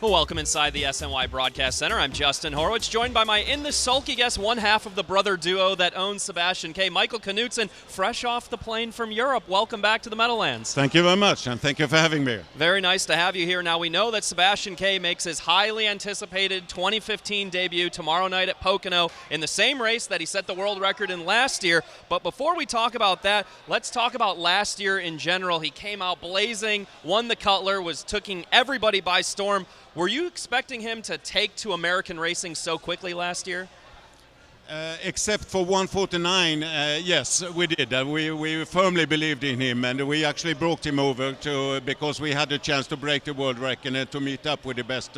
Well, welcome inside the SNY Broadcast Center. I'm Justin Horowitz, joined by my In the Sulky guest, one half of the brother duo that owns Sebastian K, Michael Knutsson, fresh off the plane from Europe. Welcome back to the Meadowlands. Thank you very much, and thank you for having me. Very nice to have you here. Now, we know that Sebastian K makes his highly anticipated 2015 debut tomorrow night at Pocono in the same race that he set the world record in last year. But before we talk about that, let's talk about last year in general. He came out blazing, won the Cutler, was taking everybody by storm. Were you expecting him to take to American racing so quickly last year? Except for 149, yes, we did. We firmly believed in him, and we actually brought him over because we had a chance to break the world record and to meet up with the best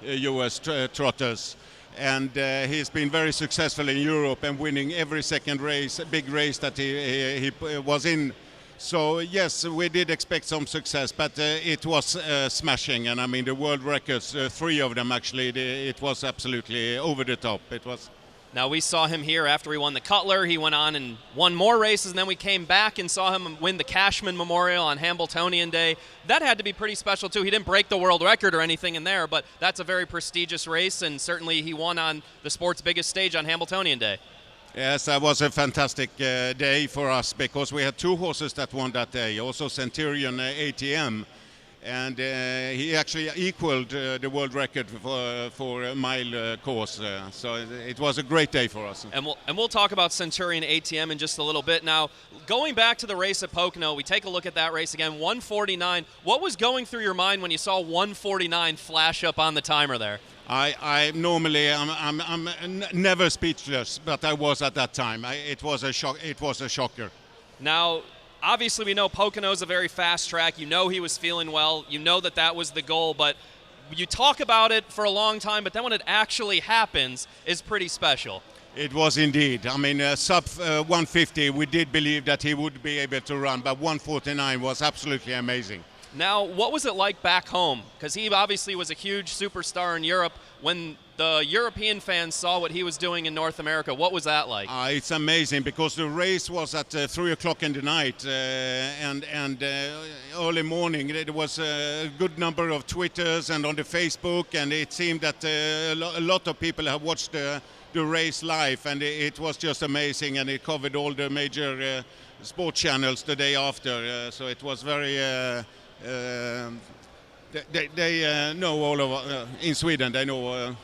US trotters. And he's been very successful in Europe and winning every second race, big race that he was in. So yes, we did expect some success, but it was smashing. And I mean, the world records, three of them actually, it was absolutely over the top. It was. Now, we saw him here after he won the Cutler. He went on and won more races, and then we came back and saw him win the Cashman Memorial on Hambletonian Day. That had to be pretty special, too. He didn't break the world record or anything in there, but that's a very prestigious race, and certainly he won on the sport's biggest stage on Hambletonian Day. Yes, that was a fantastic day for us because we had two horses that won that day, also Centurion ATM. And he actually equaled the world record for a mile course. So it was a great day for us. And we'll talk about Centurion ATM in just a little bit. Now, going back to the race at Pocono, we take a look at that race again, 149. What was going through your mind when you saw 149 flash up on the timer there? I'm never speechless, but I was at that time. It was a shock. It was a shocker. Now, obviously, we know Pocono's a very fast track. You know he was feeling well. You know that was the goal. But you talk about it for a long time, but then when it actually happens, is pretty special. It was indeed. I mean, sub 150, we did believe that he would be able to run, but 149 was absolutely amazing. Now, what was it like back home? Because he obviously was a huge superstar in Europe. When the European fans saw what he was doing in North America, what was that like? It's amazing because the race was at 3 o'clock in the night and early morning. There was a good number of Twitters and on the Facebook, and it seemed that a lot of people have watched the race live, and it was just amazing, and it covered all the major sport channels the day after. So it was very... They know all over in Sweden. They know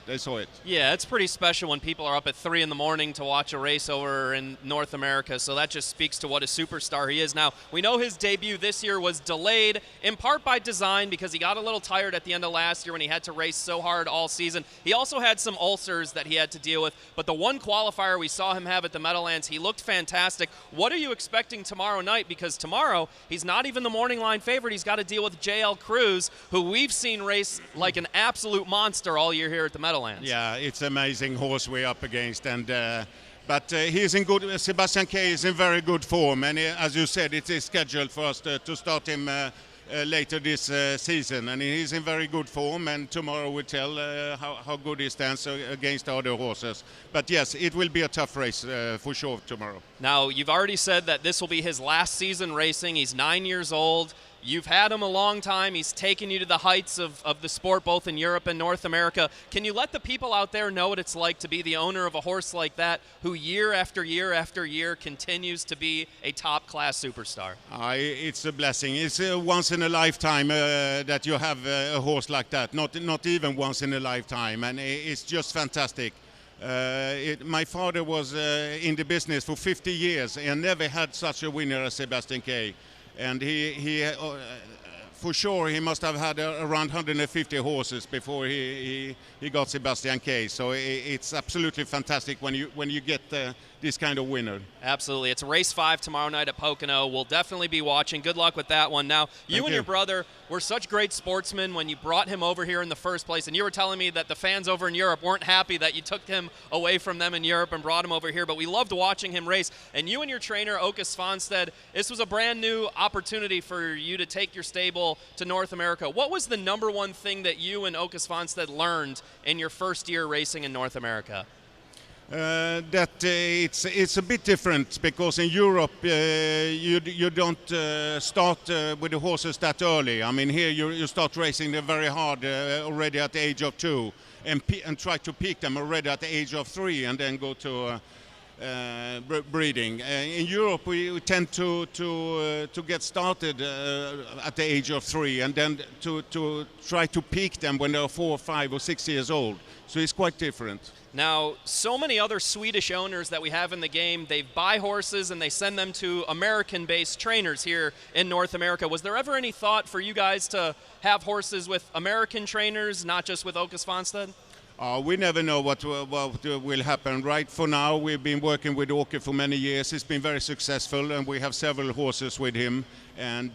they saw it. Yeah, it's pretty special when people are up at 3 in the morning to watch a race over in North America. So that just speaks to what a superstar he is. Now, we know his debut this year was delayed in part by design because he got a little tired at the end of last year when he had to race so hard all season. He also had some ulcers that he had to deal with. But the one qualifier we saw him have at the Meadowlands, he looked fantastic. What are you expecting tomorrow night? Because tomorrow, he's not even the morning line favorite. He's got to deal with JL Cruz, who we've seen race like an absolute monster all year here at the Meadowlands. Yeah, it's an amazing horse we're up against, and but he's in good. Sebastian K is in very good form, and as you said, it is scheduled for us to start him later this season, and he's in very good form. And tomorrow will tell how good he stands against the other horses. But yes, it will be a tough race for sure tomorrow. Now, you've already said that this will be his last season racing. He's 9 years old. You've had him a long time. He's taken you to the heights of the sport, both in Europe and North America. Can you let the people out there know what it's like to be the owner of a horse like that, who year after year after year continues to be a top-class superstar? It's a blessing. It's once in a lifetime that you have a horse like that. Not even once in a lifetime, and it's just fantastic. My father was in the business for 50 years and never had such a winner as Sebastian K. And he for sure, he must have had around 150 horses before he got Sebastian K. So it's absolutely fantastic when you get this kind of winner. Absolutely. It's race 5 tomorrow night at Pocono. We'll definitely be watching. Good luck with that one. Now, you and your brother were such great sportsmen when you brought him over here in the first place, and you were telling me that the fans over in Europe weren't happy that you took him away from them in Europe and brought him over here, but we loved watching him race. And you and your trainer, Åke Svanstedt, this was a brand new opportunity for you to take your stable to North America. What was the number one thing that you and Åke Svanstedt learned in your first year racing in North America? It's a bit different because in Europe you don't start with the horses that early. I mean, here you start racing them very hard already at the age of 2 and try to peak them already at the age of 3 and then go to breeding. In Europe we tend to get started at the age of 3 and then to try to peak them when they're 4, 5 or 6 years old. So it's quite different. Now, so many other Swedish owners that we have in the game, they buy horses and they send them to American-based trainers here in North America. Was there ever any thought for you guys to have horses with American trainers, not just with Åke Svanstedt? We never know what will happen. Right for now, we've been working with Åke for many years. It's been very successful, and we have several horses with him. And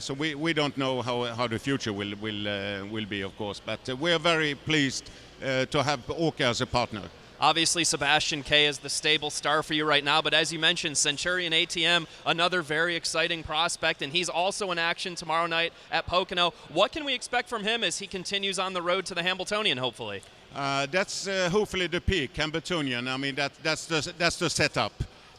so we don't know how the future will be, of course. But we are very pleased to have Åke as a partner. Obviously, Sebastian K is the stable star for you right now, but as you mentioned, Centurion ATM, another very exciting prospect, and he's also in action tomorrow night at Pocono. What can we expect from him as he continues on the road to the Hambletonian, hopefully? That's hopefully the peak, Hambletonian. I mean, that's the setup.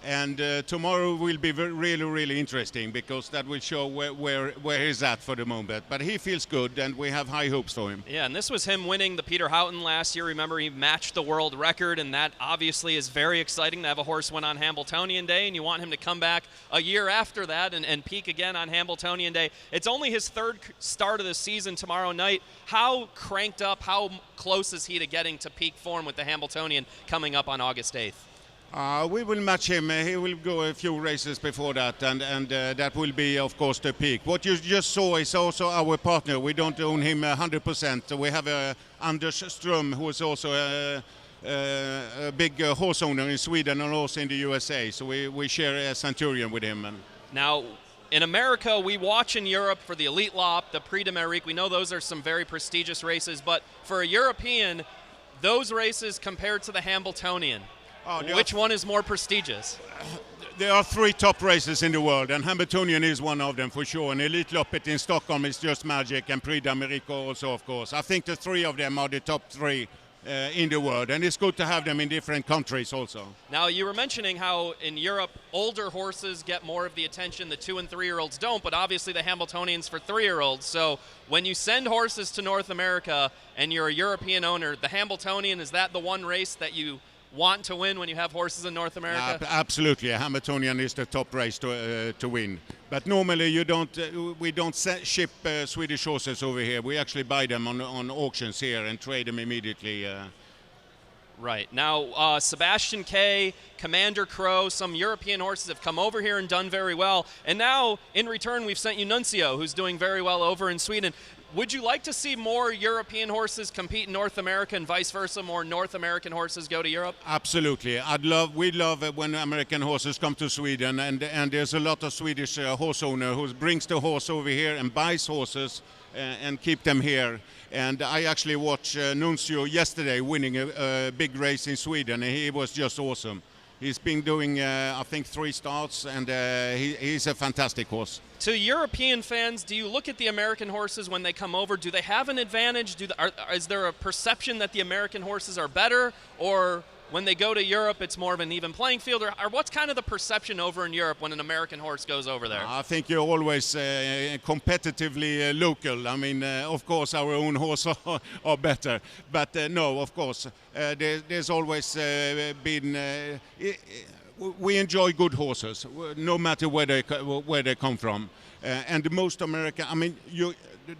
And tomorrow will be really interesting because that will show where he's at for the moment. But he feels good, and we have high hopes for him. Yeah, and this was him winning the Peter Houghton last year. Remember, he matched the world record, and that obviously is very exciting to have a horse win on Hambletonian Day, and you want him to come back a year after that and peak again on Hambletonian Day. It's only his third start of the season tomorrow night. How cranked up, how close is he to getting to peak form with the Hambletonian coming up on August 8th? We will match him. He will go a few races before that, and that will be, of course, the peak. What you just saw is also our partner. We don't own him 100%. We have Anders Ström, who is also a big horse owner in Sweden and also in the USA. So we share a Centurion with him. Now, in America, we watch in Europe for the Elite Lop, the Prix d'Amérique. We know those are some very prestigious races, but for a European, those races compared to the Hambletonian, which one is more prestigious? There are 3 top races in the world, and Hambletonian is one of them for sure. And Elite Loppet in Stockholm is just magic, and Prix d'Amérique also, of course. I think the 3 of them are the top 3 in the world, and it's good to have them in different countries also. Now, you were mentioning how in Europe older horses get more of the attention, the 2- and 3-year-olds don't, but obviously the Hambletonian's for 3-year-olds. So when you send horses to North America and you're a European owner, the Hambletonian, is that the one race that you want to win when you have horses in North America? Absolutely, Hambletonian is the top race to win. But normally we don't ship Swedish horses over here. We actually buy them on auctions here and trade them immediately. Right. Now, Sebastian K, Commander Crow, some European horses have come over here and done very well. And now, in return, we've sent you Nuncio, who's doing very well over in Sweden. Would you like to see more European horses compete in North America and vice versa, more North American horses go to Europe? Absolutely. We love it when American horses come to Sweden, and there's a lot of Swedish horse owner who brings the horse over here and buys horses and keep them here. And I actually watched Nuncio yesterday winning a big race in Sweden, and he was just awesome. He's been doing, I think, 3 starts, and he's a fantastic horse. To European fans, do you look at the American horses when they come over? Do they have an advantage? Is there a perception that the American horses are better? Or when they go to Europe, it's more of an even playing field? Or what's kind of the perception over in Europe when an American horse goes over there? I think you're always competitively local. I mean, of course, our own horses are better. But no, of course, there's always been... we enjoy good horses, no matter where they come from. And the most American... I mean,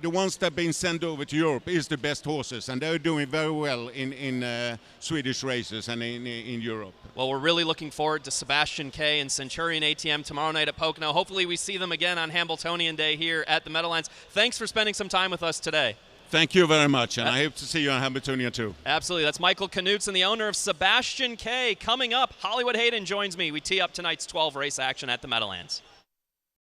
the ones that have been sent over to Europe is the best horses, and they're doing very well in Swedish races and in Europe. Well, we're really looking forward to Sebastian K and Centurion ATM tomorrow night at Pocono. Hopefully we see them again on Hambletonian Day here at the Meadowlands. Thanks for spending some time with us today. Thank you very much, and I hope to see you on Hambletonian too. Absolutely. That's Michael Knutsson, the owner of Sebastian K. Coming up, Hollywood Hayden joins me. We tee up tonight's 12 race action at the Meadowlands.